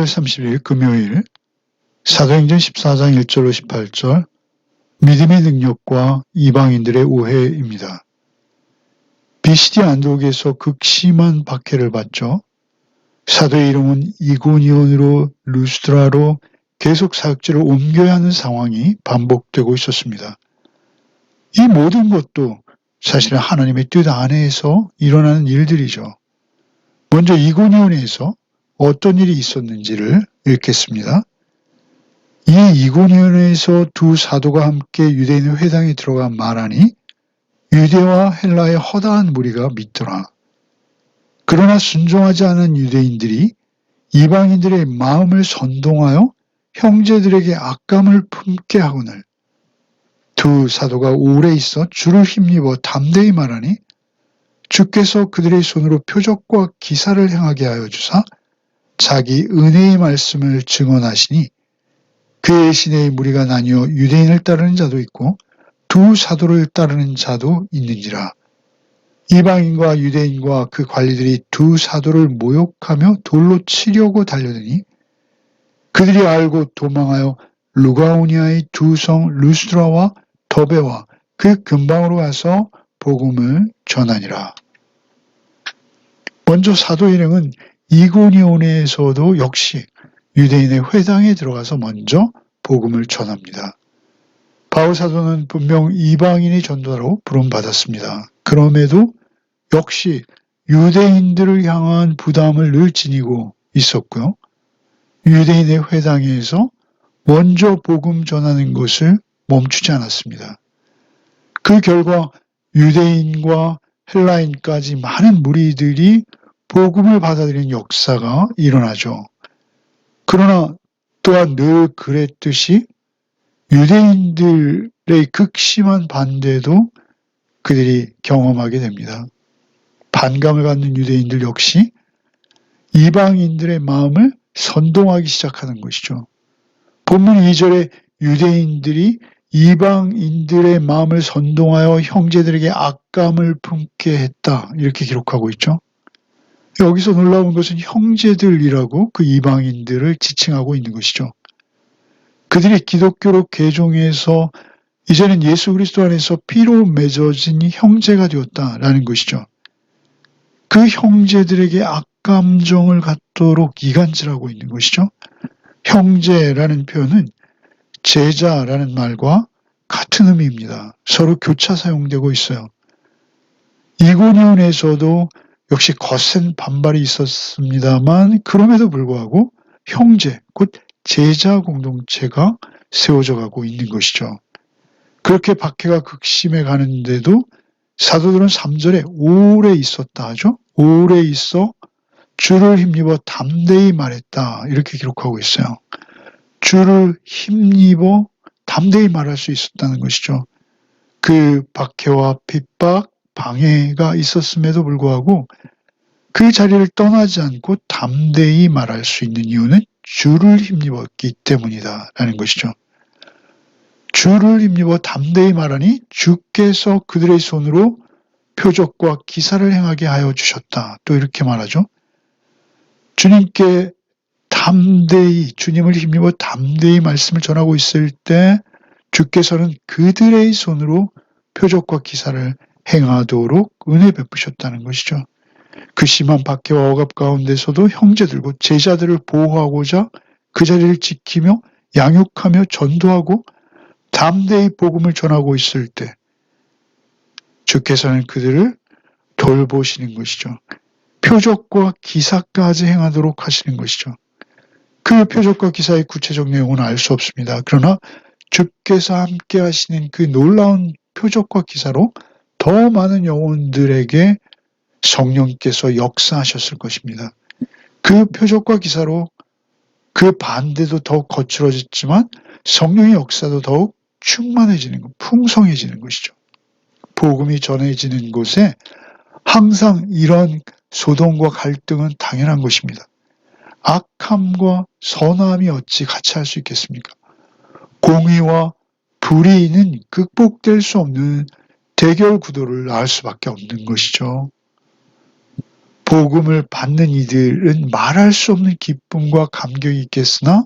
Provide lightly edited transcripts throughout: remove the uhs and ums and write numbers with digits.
4월 30일 금요일 사도행전 14장 1절로 18절 믿음의 능력과 이방인들의 오해입니다. 비시디 안디옥에서 극심한 박해를 받죠. 사도의 이름은 이고니온으로 루스드라로 계속 사역지를 옮겨야 하는 상황이 반복되고 있었습니다. 이 모든 것도 사실은 하나님의 뜻 안에서 일어나는 일들이죠. 먼저 이고니온에서 어떤 일이 있었는지를 읽겠습니다. 이 이고니온에서 두 사도가 함께 유대인의 회당에 들어가 말하니 유대와 헬라의 허다한 무리가 믿더라. 그러나 순종하지 않은 유대인들이 이방인들의 마음을 선동하여 형제들에게 악감을 품게 하거늘 두 사도가 오래 있어 주를 힘입어 담대히 말하니 주께서 그들의 손으로 표적과 기사를 행하게 하여 주사 자기 은혜의 말씀을 증언하시니 그의 시내의 무리가 나뉘어 유대인을 따르는 자도 있고 두 사도를 따르는 자도 있는지라. 이방인과 유대인과 그 관리들이 두 사도를 모욕하며 돌로 치려고 달려드니 그들이 알고 도망하여 루가오니아의 두 성 루스드라와 더베와 그 근방으로 가서 복음을 전하니라. 먼저 사도 일행은 이고니온에서도 역시 유대인의 회당에 들어가서 먼저 복음을 전합니다. 바울 사도는 분명 이방인의 전도자로 부름받았습니다. 그럼에도 역시 유대인들을 향한 부담을 늘 지니고 있었고요. 유대인의 회당에서 먼저 복음 전하는 것을 멈추지 않았습니다. 그 결과 유대인과 헬라인까지 많은 무리들이 복음을 받아들이는 역사가 일어나죠. 그러나 또한 늘 그랬듯이 유대인들의 극심한 반대도 그들이 경험하게 됩니다. 반감을 갖는 유대인들 역시 이방인들의 마음을 선동하기 시작하는 것이죠. 본문 2절에 유대인들이 이방인들의 마음을 선동하여 형제들에게 악감을 품게 했다. 이렇게 기록하고 있죠. 여기서 놀라운 것은 형제들이라고 그 이방인들을 지칭하고 있는 것이죠. 그들이 기독교로 개종해서 이제는 예수 그리스도 안에서 피로 맺어진 형제가 되었다라는 것이죠. 그 형제들에게 악감정을 갖도록 이간질하고 있는 것이죠. 형제라는 표현은 제자라는 말과 같은 의미입니다. 서로 교차 사용되고 있어요. 이고니온에서도 역시 거센 반발이 있었습니다만 그럼에도 불구하고 형제, 곧 제자 공동체가 세워져 가고 있는 것이죠. 그렇게 박해가 극심해 가는데도 사도들은 3절에 오래 있었다 하죠. 오래 있어 주를 힘입어 담대히 말했다. 이렇게 기록하고 있어요. 주를 힘입어 담대히 말할 수 있었다는 것이죠. 그 박해와 핍박, 방해가 있었음에도 불구하고 그 자리를 떠나지 않고 담대히 말할 수 있는 이유는 주를 힘입었기 때문이다 라는 것이죠. 주를 힘입어 담대히 말하니 주께서 그들의 손으로 표적과 기사를 행하게 하여 주셨다. 또 이렇게 말하죠. 주님께 담대히, 주님을 힘입어 담대히 말씀을 전하고 있을 때 주께서는 그들의 손으로 표적과 기사를 행하도록 은혜 베푸셨다는 것이죠. 그 심한 박해와 억압 가운데서도 형제들과 제자들을 보호하고자 그 자리를 지키며 양육하며 전도하고 담대히 복음을 전하고 있을 때 주께서는 그들을 돌보시는 것이죠. 표적과 기사까지 행하도록 하시는 것이죠. 그 표적과 기사의 구체적 내용은 알 수 없습니다. 그러나 주께서 함께 하시는 그 놀라운 표적과 기사로 더 많은 영혼들에게 성령께서 역사하셨을 것입니다. 그 표적과 기사로 그 반대도 더욱 거칠어졌지만 성령의 역사도 더욱 충만해지는 것, 풍성해지는 것이죠. 복음이 전해지는 곳에 항상 이런 소동과 갈등은 당연한 것입니다. 악함과 선함이 어찌 같이 할 수 있겠습니까? 공의와 불의는 극복될 수 없는 대결 구도를 낳을 수밖에 없는 것이죠. 복음을 받는 이들은 말할 수 없는 기쁨과 감격이 있겠으나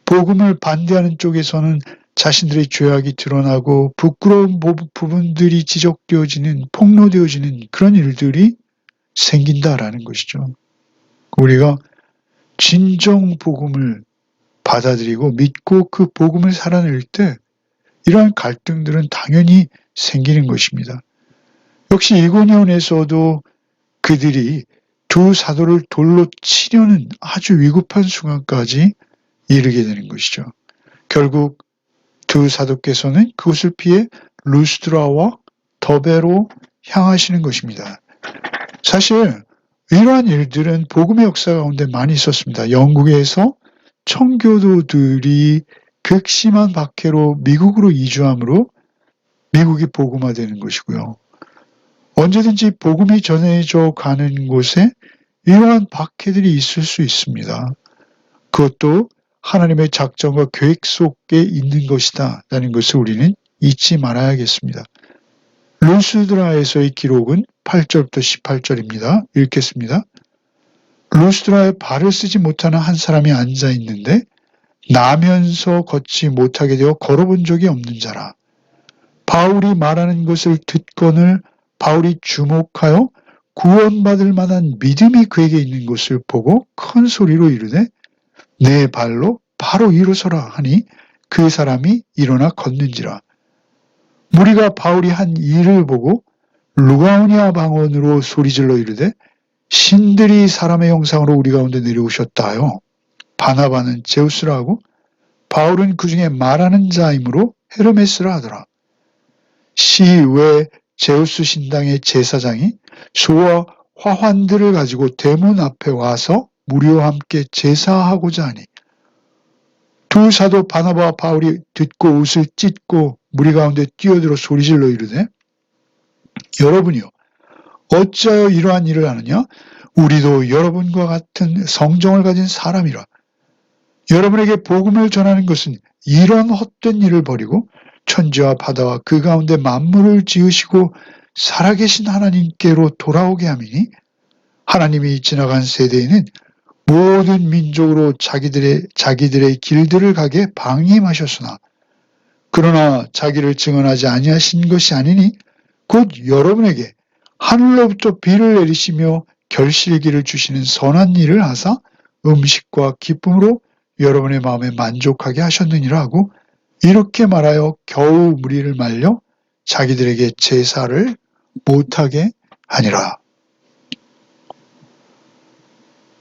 복음을 반대하는 쪽에서는 자신들의 죄악이 드러나고 부끄러운 부분들이 지적되어지는, 폭로되어지는 그런 일들이 생긴다라는 것이죠. 우리가 진정 복음을 받아들이고 믿고 그 복음을 살아낼 때 이러한 갈등들은 당연히 생기는 것입니다. 역시 이고니온에서도 그들이 두 사도를 돌로 치려는 아주 위급한 순간까지 이르게 되는 것이죠. 결국 두 사도께서는 그것을 피해 루스드라와 더베로 향하시는 것입니다. 사실 이러한 일들은 복음의 역사 가운데 많이 있었습니다. 영국에서 청교도들이 극심한 박해로 미국으로 이주함으로 미국이 복음화되는 것이고요. 언제든지 복음이 전해져 가는 곳에 이러한 박해들이 있을 수 있습니다. 그것도 하나님의 작정과 계획 속에 있는 것이다 라는 것을 우리는 잊지 말아야겠습니다. 루스드라에서의 기록은 8절부터 18절입니다. 읽겠습니다. 루스드라에 발을 쓰지 못하는 한 사람이 앉아 있는데 나면서 걷지 못하게 되어 걸어본 적이 없는 자라. 바울이 말하는 것을 듣거늘 바울이 주목하여 구원받을 만한 믿음이 그에게 있는 것을 보고 큰 소리로 이르되 내 발로 바로 일어서라 하니 그 사람이 일어나 걷는지라. 무리가 바울이 한 일을 보고 루가오니아 방언으로 소리질러 이르되 신들이 사람의 형상으로 우리 가운데 내려오셨다 하여 바나바는 제우스라 하고 바울은 그 중에 말하는 자이므로 헤르메스라 하더라. 시외 제우스 신당의 제사장이 소와 화환들을 가지고 대문 앞에 와서 무리와 함께 제사하고자 하니 두 사도 바나바와 바울이 듣고 옷을 찢고 무리 가운데 뛰어들어 소리질러 이르되 여러분이요 어찌하여 이러한 일을 하느냐? 우리도 여러분과 같은 성정을 가진 사람이라. 여러분에게 복음을 전하는 것은 이런 헛된 일을 버리고 천지와 바다와 그 가운데 만물을 지으시고 살아계신 하나님께로 돌아오게 함이니 하나님이 지나간 세대에는 모든 민족으로 자기들의 길들을 가게 방임하셨으나 그러나 자기를 증언하지 아니하신 것이 아니니 곧 여러분에게 하늘로부터 비를 내리시며 결실기를 주시는 선한 일을 하사 음식과 기쁨으로 여러분의 마음에 만족하게 하셨느니라 하고 이렇게 말하여 겨우 무리를 말려 자기들에게 제사를 못하게 하니라.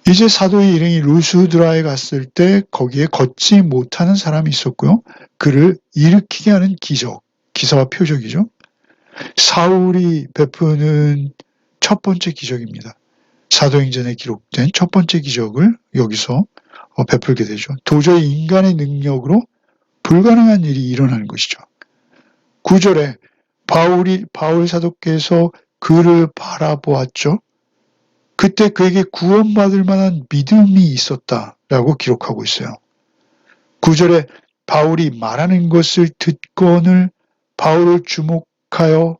이제 사도의 일행이 루스드라에 갔을 때 거기에 걷지 못하는 사람이 있었고요. 그를 일으키게 하는 기적, 기사와 표적이죠. 사울이 베푸는 첫 번째 기적입니다. 사도행전에 기록된 첫 번째 기적을 여기서 베풀게 되죠. 도저히 인간의 능력으로 불가능한 일이 일어나는 것이죠. 9절에 바울 사도께서 그를 바라보았죠. 그때 그에게 구원받을 만한 믿음이 있었다라고 기록하고 있어요. 9절에 바울이 말하는 것을 듣거늘 바울이 주목하여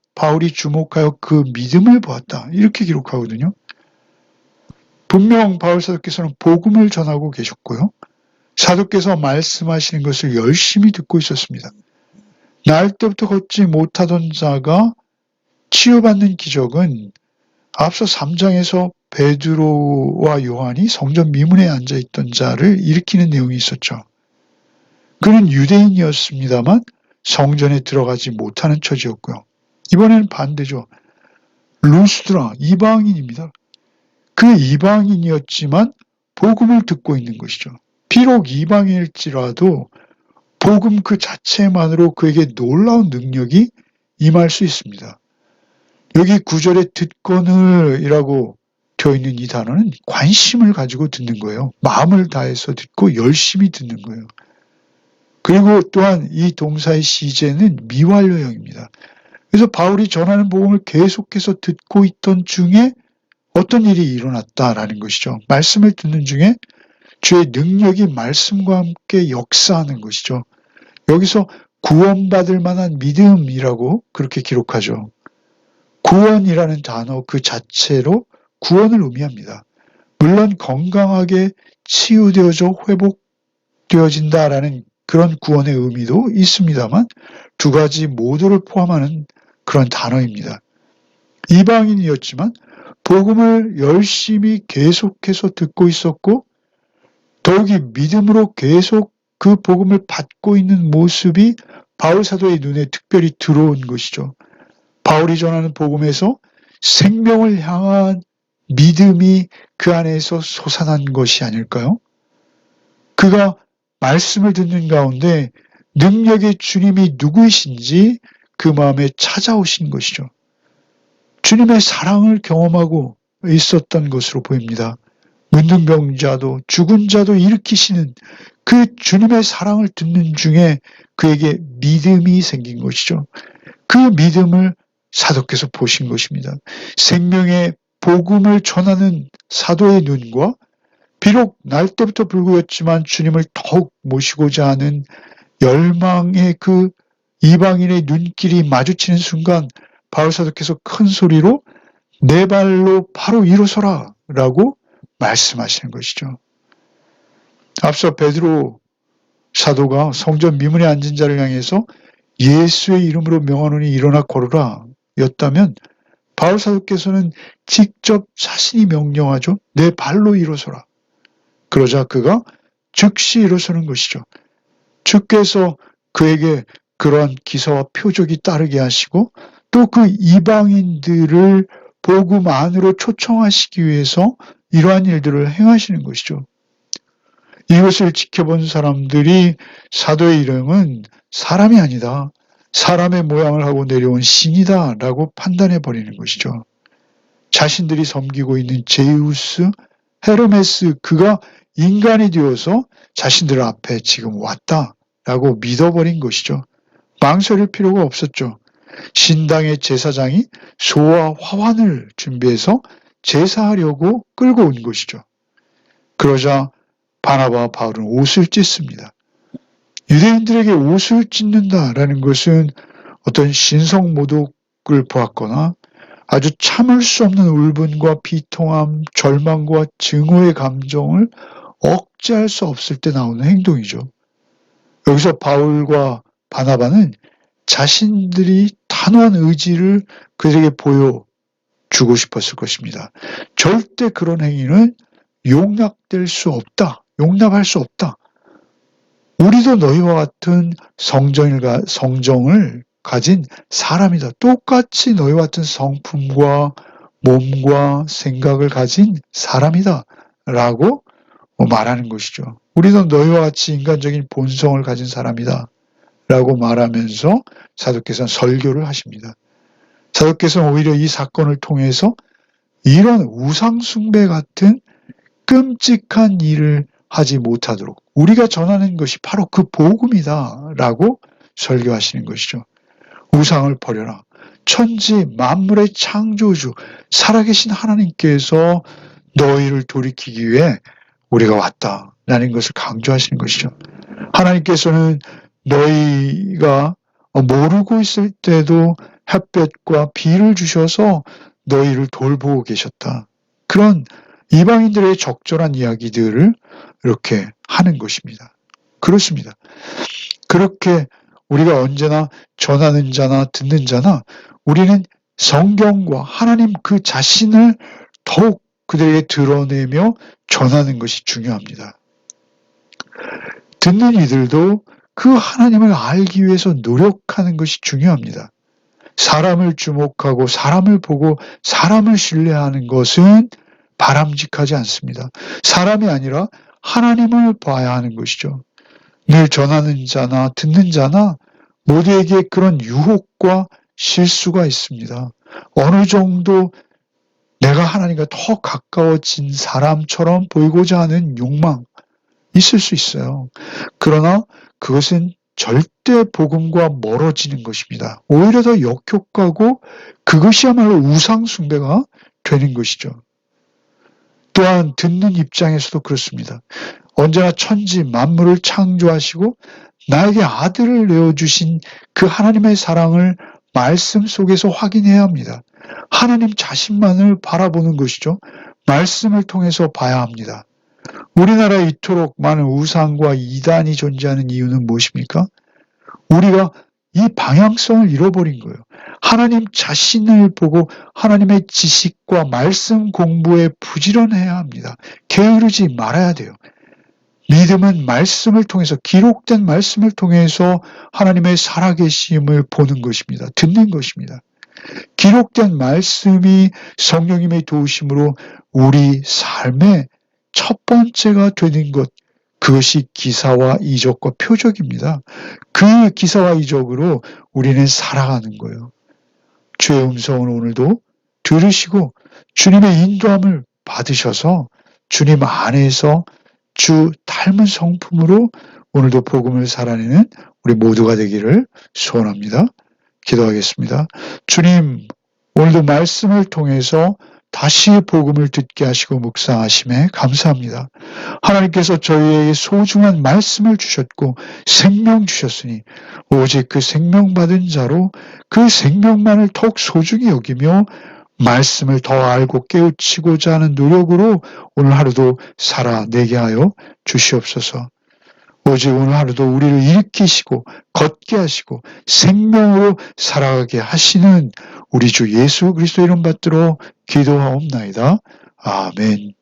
그 믿음을 보았다. 이렇게 기록하거든요. 분명 바울 사도께서는 복음을 전하고 계셨고요. 사도께서 말씀하시는 것을 열심히 듣고 있었습니다. 날 때부터 걷지 못하던 자가 치유받는 기적은 앞서 3장에서 베드로와 요한이 성전 미문에 앉아있던 자를 일으키는 내용이 있었죠. 그는 유대인이었습니다만 성전에 들어가지 못하는 처지였고요. 이번에는 반대죠. 루스드라, 이방인입니다. 그 이방인이었지만 복음을 듣고 있는 것이죠. 비록 이방인일지라도 복음 그 자체만으로 그에게 놀라운 능력이 임할 수 있습니다. 여기 9절에 듣거늘이라고 되어 있는 이 단어는 관심을 가지고 듣는 거예요. 마음을 다해서 듣고 열심히 듣는 거예요. 그리고 또한 이 동사의 시제는 미완료형입니다. 그래서 바울이 전하는 복음을 계속해서 듣고 있던 중에 어떤 일이 일어났다라는 것이죠. 말씀을 듣는 중에 주의 능력이 말씀과 함께 역사하는 것이죠. 여기서 구원받을 만한 믿음이라고 그렇게 기록하죠. 구원이라는 단어 그 자체로 구원을 의미합니다. 물론 건강하게 치유되어져 회복되어진다라는 그런 구원의 의미도 있습니다만 두 가지 모두를 포함하는 그런 단어입니다. 이방인이었지만 복음을 열심히 계속해서 듣고 있었고 더욱이 믿음으로 계속 그 복음을 받고 있는 모습이 바울 사도의 눈에 특별히 들어온 것이죠. 바울이 전하는 복음에서 생명을 향한 믿음이 그 안에서 솟아난 것이 아닐까요? 그가 말씀을 듣는 가운데 능력의 주님이 누구이신지 그 마음에 찾아오신 것이죠. 주님의 사랑을 경험하고 있었던 것으로 보입니다. 문둥병자도 죽은 자도 일으키시는 그 주님의 사랑을 듣는 중에 그에게 믿음이 생긴 것이죠. 그 믿음을 사도께서 보신 것입니다. 생명의 복음을 전하는 사도의 눈과 비록 날 때부터 불구였지만 주님을 더욱 모시고자 하는 열망의 그 이방인의 눈길이 마주치는 순간 바울 사도께서 큰 소리로 내 발로 바로 일어서라 라고 말씀하시는 것이죠. 앞서 베드로 사도가 성전 미문에 앉은 자를 향해서 예수의 이름으로 명하노니 일어나 걸으라 였다면 바울 사도께서는 직접 자신이 명령하죠. 내 발로 일어서라. 그러자 그가 즉시 일어서는 것이죠. 주께서 그에게 그러한 기사와 표적이 따르게 하시고 또 그 이방인들을 복음 안으로 초청하시기 위해서 이러한 일들을 행하시는 것이죠. 이것을 지켜본 사람들이 사도의 이름은 사람이 아니다. 사람의 모양을 하고 내려온 신이다 라고 판단해 버리는 것이죠. 자신들이 섬기고 있는 제우스, 헤르메스 그가 인간이 되어서 자신들 앞에 지금 왔다라고 믿어버린 것이죠. 망설일 필요가 없었죠. 신당의 제사장이 소와 화환을 준비해서 제사하려고 끌고 온 것이죠. 그러자 바나바와 바울은 옷을 찢습니다. 유대인들에게 옷을 찢는다라는 것은 어떤 신성모독을 보았거나 아주 참을 수 없는 울분과 비통함, 절망과 증오의 감정을 억제할 수 없을 때 나오는 행동이죠. 여기서 바울과 바나바는 자신들이 단호한 의지를 그들에게 보여주고 싶었을 것입니다. 절대 그런 행위는 용납될 수 없다. 용납할 수 없다. 우리도 너희와 같은 성정을 가진 사람이다. 똑같이 너희와 같은 성품과 몸과 생각을 가진 사람이다. 라고 말하는 것이죠. 우리도 너희와 같이 인간적인 본성을 가진 사람이다. 라고 말하면서 사도께서는 설교를 하십니다. 사도께서는 오히려 이 사건을 통해서 이런 우상숭배 같은 끔찍한 일을 하지 못하도록 우리가 전하는 것이 바로 그 복음이다 라고 설교하시는 것이죠. 우상을 버려라. 천지 만물의 창조주 살아계신 하나님께서 너희를 돌이키기 위해 우리가 왔다라는 것을 강조하시는 것이죠. 하나님께서는 너희가 모르고 있을 때도 햇볕과 비를 주셔서 너희를 돌보고 계셨다. 그런 이방인들의 적절한 이야기들을 이렇게 하는 것입니다. 그렇습니다. 그렇게 우리가 언제나 전하는 자나 듣는 자나 우리는 성경과 하나님 그 자신을 더욱 그들에게 드러내며 전하는 것이 중요합니다. 듣는 이들도 그 하나님을 알기 위해서 노력하는 것이 중요합니다. 사람을 주목하고 사람을 보고 사람을 신뢰하는 것은 바람직하지 않습니다. 사람이 아니라 하나님을 봐야 하는 것이죠. 늘 전하는 자나 듣는 자나 모두에게 그런 유혹과 실수가 있습니다. 어느 정도 내가 하나님과 더 가까워진 사람처럼 보이고자 하는 욕망 있을 수 있어요. 그러나 그것은 절대 복음과 멀어지는 것입니다. 오히려 더 역효과고 그것이야말로 우상숭배가 되는 것이죠. 또한 듣는 입장에서도 그렇습니다. 언제나 천지 만물을 창조하시고 나에게 아들을 내어주신 그 하나님의 사랑을 말씀 속에서 확인해야 합니다. 하나님 자신만을 바라보는 것이죠. 말씀을 통해서 봐야 합니다. 우리나라에 이토록 많은 우상과 이단이 존재하는 이유는 무엇입니까? 우리가 이 방향성을 잃어버린 거예요. 하나님 자신을 보고 하나님의 지식과 말씀 공부에 부지런해야 합니다. 게으르지 말아야 돼요. 믿음은 말씀을 통해서, 기록된 말씀을 통해서 하나님의 살아계심을 보는 것입니다. 듣는 것입니다. 기록된 말씀이 성령님의 도우심으로 우리 삶의 첫 번째가 되는 것, 그것이 기사와 이적과 표적입니다. 그 기사와 이적으로 우리는 살아가는 거예요. 주의 음성을 오늘도 들으시고 주님의 인도함을 받으셔서 주님 안에서 주 닮은 성품으로 오늘도 복음을 살아내는 우리 모두가 되기를 소원합니다. 기도하겠습니다. 주님, 오늘도 말씀을 통해서 다시 복음을 듣게 하시고 묵상하심에 감사합니다. 하나님께서 저희에게 소중한 말씀을 주셨고 생명 주셨으니 오직 그 생명 받은 자로 그 생명만을 더욱 소중히 여기며 말씀을 더 알고 깨우치고자 하는 노력으로 오늘 하루도 살아내게 하여 주시옵소서. 오직 오늘 하루도 우리를 일으키시고 걷게 하시고 생명으로 살아가게 하시는 우리 주 예수 그리스도 이름 받들어 기도하옵나이다. 아멘.